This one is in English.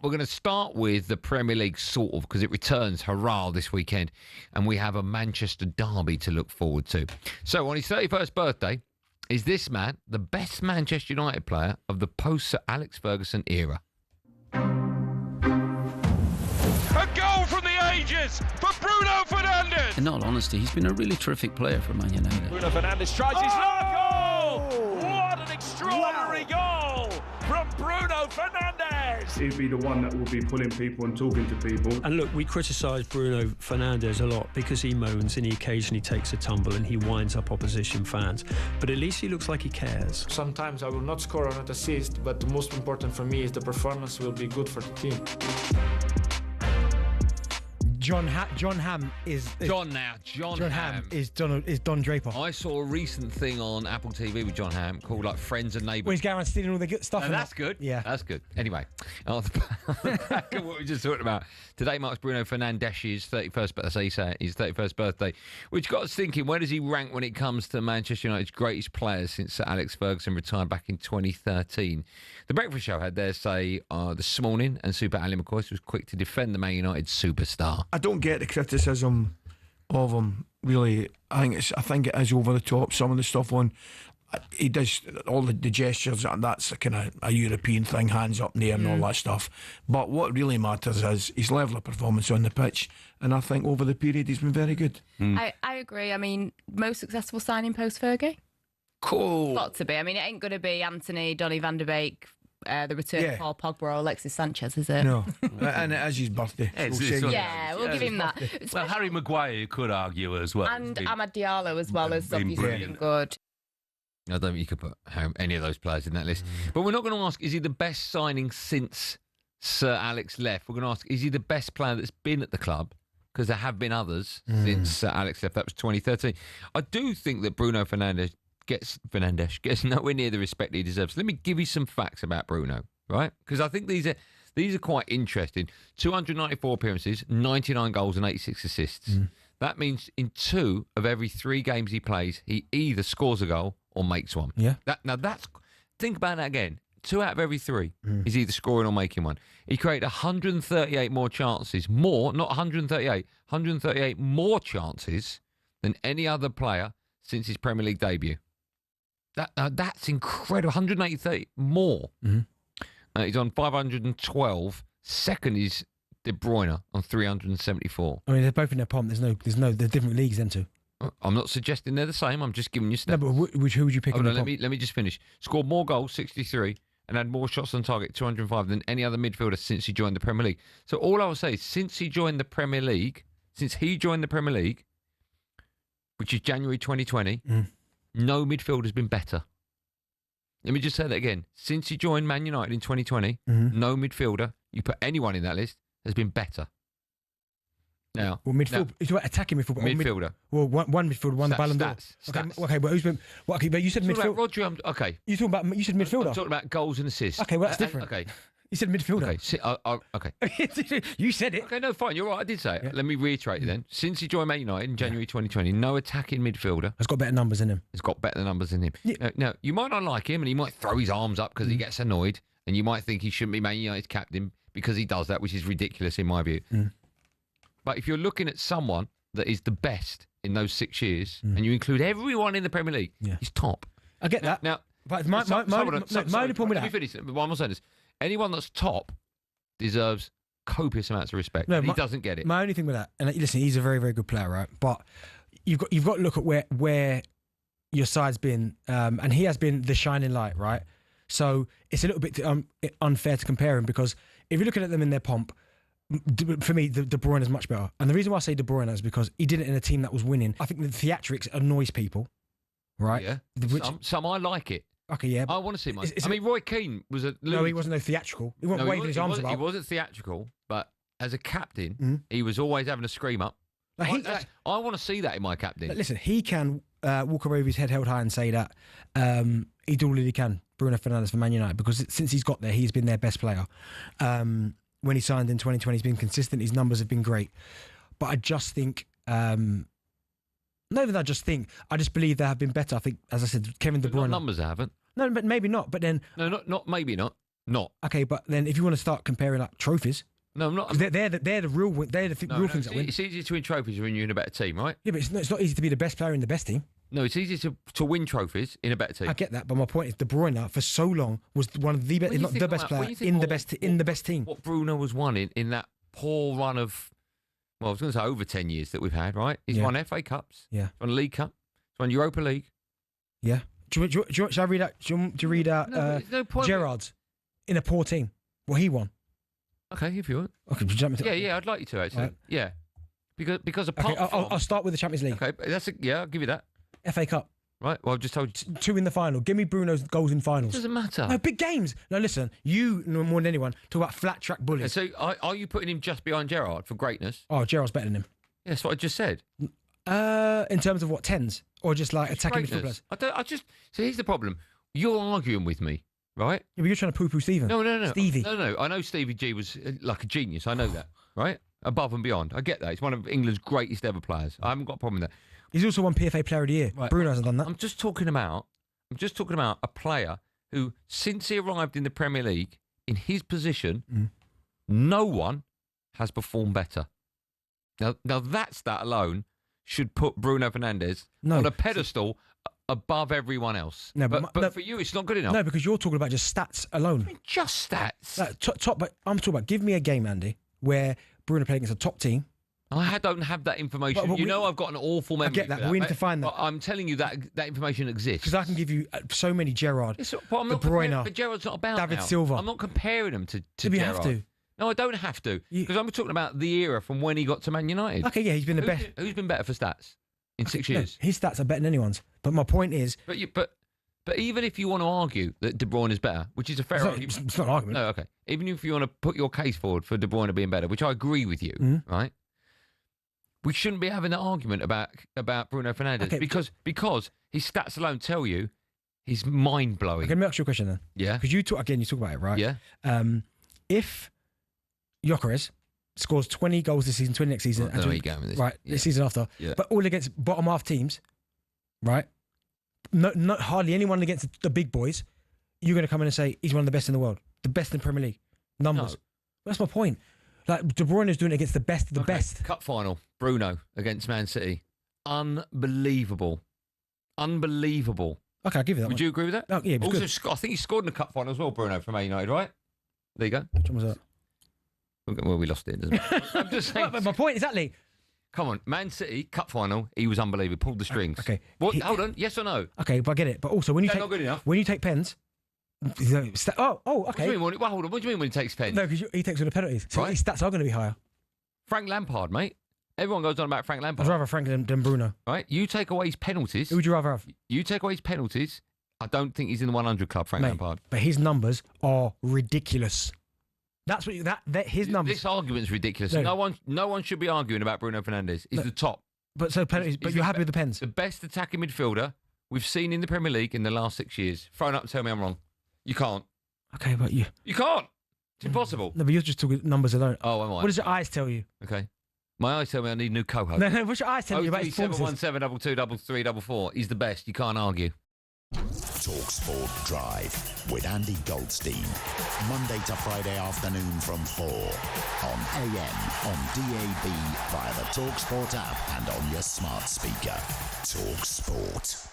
we're going to start with the Premier League, sort of, because it returns, hurrah, this weekend. And we have a Manchester derby to look forward to. So on his 31st birthday, is this man the best Manchester United player of the post-Sir Alex Ferguson era? A goal from the ages for Bruno Fernandes. In all honesty, he's been a really terrific player for Man United. Bruno Fernandes tries his luck. Oh! What an extraordinary goal from Bruno Fernandes. He'd be the one that will be pulling people and talking to people. And look, we criticise Bruno Fernandes a lot because he moans and he occasionally takes a tumble and he winds up opposition fans. But at least he looks like he cares. Sometimes I will not score or not assist, but the most important for me is the performance will be good for the team. John Hamm is Don Draper. I saw a recent thing on Apple TV with John Hamm called like Friends and Neighbours. Where he's going around stealing all the good stuff. Oh, that's good. Yeah. That's good. Anyway, on the back of what we just talked about, today marks Bruno Fernandes' 31st, but that's how you say it, his 31st birthday, which got us thinking, where does he rank when it comes to Manchester United's greatest players since Sir Alex Ferguson retired back in 2013? The Breakfast Show had their say this morning, and Super Ali McCoy was quick to defend the Man United superstar. I don't get the criticism of him, really. I think it is over the top. Some of the stuff he does all the gestures, and that's a kind of a European thing, hands up in the air and all that stuff. But what really matters is his level of performance on the pitch, and I think over the period he's been very good. I agree. I mean, most successful signing post Fergie. Cool. Got to be. I mean, it ain't going to be Anthony, Donny van der Beek, the return of Paul Pogba or Alexis Sanchez, is it? No. And it is his birthday. We'll give him that. Well, Harry Maguire, you could argue as well. And Amad Diallo as well as obviously been good. I don't think you could put any of those players in that list. But we're not going to ask, is he the best signing since Sir Alex left? We're going to ask, is he the best player that's been at the club? Because there have been others since Sir Alex left. That was 2013. I do think that Bruno Fernandes gets nowhere near the respect he deserves. Let me give you some facts about Bruno, right? Because I think these are quite interesting. 294 appearances, 99 goals and 86 assists. That means in 2 of every 3 games he plays, he either scores a goal or makes one. Yeah. Think about that again. 2 out of every 3 is either scoring or making one. He created 138 more chances, not 138, 138 more chances than any other player since his Premier League debut. That's incredible. 183 more. He's on 512. Second is De Bruyne on 374. I mean, they're both in their pomp. There's different leagues then too. I'm not suggesting they're the same. I'm just giving you stats. No, but who would you pick? Let me just finish. Scored more goals, 63, and had more shots on target, 205, than any other midfielder since he joined the Premier League. So all I will say is, since he joined the Premier League, which is January 2020, no midfielder has been better. Let me just say that again. Since he joined Man United in 2020, no midfielder, you put anyone in that list, has been better. Now, midfield, attacking midfield. Midfielder. One midfielder won the Ballon d'Or. Stats. Okay, but who's been? Well, okay, but you said midfield. Rodri, okay. You said midfielder. I'm talking about goals and assists. Okay, well that's different. Okay. You said midfielder. Okay. You said it. Okay, no, fine. You're right. I did say it. Yeah. Let me reiterate it then. Since he joined Man United in January 2020, no attacking midfielder has got better numbers than him. Yeah. Now, you might not like him and he might throw his arms up because he gets annoyed, and you might think he shouldn't be Man United's captain because he does that, which is ridiculous in my view. But if you're looking at someone that is the best in those 6 years, and you include everyone in the Premier League, he's top. I get that. Now, but my only problem with that. Let me finish. One more sentence. Anyone that's top deserves copious amounts of respect. He doesn't get it. My only thing with that, and listen, he's a very, very good player, right? But you've got to look at where your side's been, and he has been the shining light, right? So it's a little bit unfair to compare him, because if you're looking at them in their pomp, for me, De Bruyne is much better. And the reason why I say De Bruyne is because he did it in a team that was winning. I think the theatrics annoys people, right? Yeah. Some I like it. Okay, yeah. I want to see my. I mean, Roy Keane was a. No, he wasn't theatrical. He wasn't waving his arms about. He wasn't theatrical, but as a captain, he was always having a scream up. I want to see that in my captain. Listen, he can walk away with his head held high and say that he do all he can, Bruno Fernandes for Man United, because since he's got there, he's been their best player. When he signed in 2020, he's been consistent. His numbers have been great. But I just think, not even that I just think, I just believe they have been better. I think, as I said, Kevin De Bruyne. Numbers haven't. No, but maybe not. But then. No, not maybe not. Not. Okay, but then if you want to start comparing like trophies, No, I'm not. 'cause they're the real real things that win. It's easier to win trophies when you're in a better team, right? Yeah, but it's not easy to be the best player in the best team. No, it's easier to win trophies in a better team. I get that, but my point is, De Bruyne for so long was one of the best, When you not think the best about- player when you think in the about best team. What Bruno was won in that poor run of, well, I was going to say over 10 years that we've had, right? He's won FA Cups. Yeah. He's won a League Cup. He's won Europa League. Yeah. Should I read out? Do you want to read out there's no point. Gerrard's in a poor team? What he won. Okay, if you want. Okay, jump into Yeah, I'd like you to actually. Right. Yeah, because apart Okay, from, I'll start with the Champions League. okay, I'll give you that. FA Cup, Right. Well, I've just told you. 2 in the final. Give me Bruno's goals in It finals. doesn't matter. No, big games. No, listen, you know more than anyone talk about flat track And bullies. so, are you putting him just behind Gerrard for greatness? Oh, Gerrard's better than him. Yeah, that's what I just said. In terms of what, tens? Or just like attacking Greatness. midfielders? So here's the problem. You're arguing with me, right? Yeah, but you're trying to poo-poo Steven. No. Stevie. No. I know Stevie G was like a genius. I know that, right? Above and beyond. I get that. He's one of England's greatest ever players. I haven't got a problem with that. He's also won PFA Player of the Year. Right. Bruno hasn't done that. I'm just talking about a player who, since he arrived in the Premier League, in his position, no one has performed better. Now that alone should put Bruno Fernandes on a pedestal above everyone else. No, but for you, it's not good enough. No, because you're talking about just stats alone. Just stats. Like, top, but I'm talking about, give me a game, Andy, where Bruno played against a top team. I don't have that information. But I've got an awful memory. I get that, for but we need mate. to find that. But I'm telling you that information exists. Because I can give you so many Gerrard, But I'm De not comparing- Bruyne, but Gerrard's not about David now. Silva. I'm not comparing them to But you Gerrard. have to. No, I don't have to. Because I'm talking about the era from when he got to Man United. Okay, yeah, he's been the best. Who's been better for stats in 6 No, years? his stats are better than anyone's. But my point is, But even if you want to argue that De Bruyne is better, which is a fair argument. it's not an argument. No, okay. Even if you want to put your case forward for De Bruyne being better, which I agree with you, right? We shouldn't be having that argument about Bruno Fernandes Okay, because his stats alone tell you he's mind blowing. Okay, let me ask you a question then. Yeah. Because you talk about it, right? Yeah. If Gyökeres scores 20 goals this season, 20 next season, I don't know where you're going with this. right, Yeah. this season after, Yeah. but all against bottom half teams, right? Not hardly anyone against the big boys. You're going to come in and say he's one of the best in the world, the best in the Premier League numbers. No. That's my point. Like De Bruyne is doing it against the best of the best. Cup final, Bruno against Man City. Unbelievable. Unbelievable. Okay, I'll give you that. Would you agree with that? Oh, yeah, it was also, good. I think he scored in the cup final as well, Bruno, from Man United, right? There you go. Which one was that? Well, we lost it, doesn't it? I'm just saying. But my point exactly. Come on, Man City, cup final, he was unbelievable. Pulled the strings. Okay. What? Hold on. Yes or no? Okay, but I get it. But also when you That's take not good enough. when you take pens. Okay. What do you mean? Well, hold on. What do you mean when he takes pens? No, because he takes all the penalties, so Right. his stats are going to be higher. Frank Lampard, mate. Everyone goes on about Frank I'd Lampard. rather Frank than Bruno. Right? You take away his penalties. Who would you rather have? You take away his penalties. I don't think he's in the 100 club, Frank Mate, Lampard. but his numbers are ridiculous. That's what his numbers. This argument's ridiculous. No. No one should be arguing about Bruno Fernandes. He's the top. But so penalties. But you're happy with the pens? The best attacking midfielder we've seen in the Premier League in the last 6 years. Phone up and tell me I'm wrong. You can't. Okay, but you. You can't. It's impossible. No, but you're just talking numbers alone. Oh, am I? What does your eyes tell you? Okay. My eyes tell me I need a new co-host. No, what's your eyes tell you about his performances? 717 22 4. He's the best. You can't argue. talkSPORT Drive with Andy Goldstein. Monday to Friday afternoon from 4 on AM, on DAB, via the talkSPORT app and on your smart speaker. talkSPORT.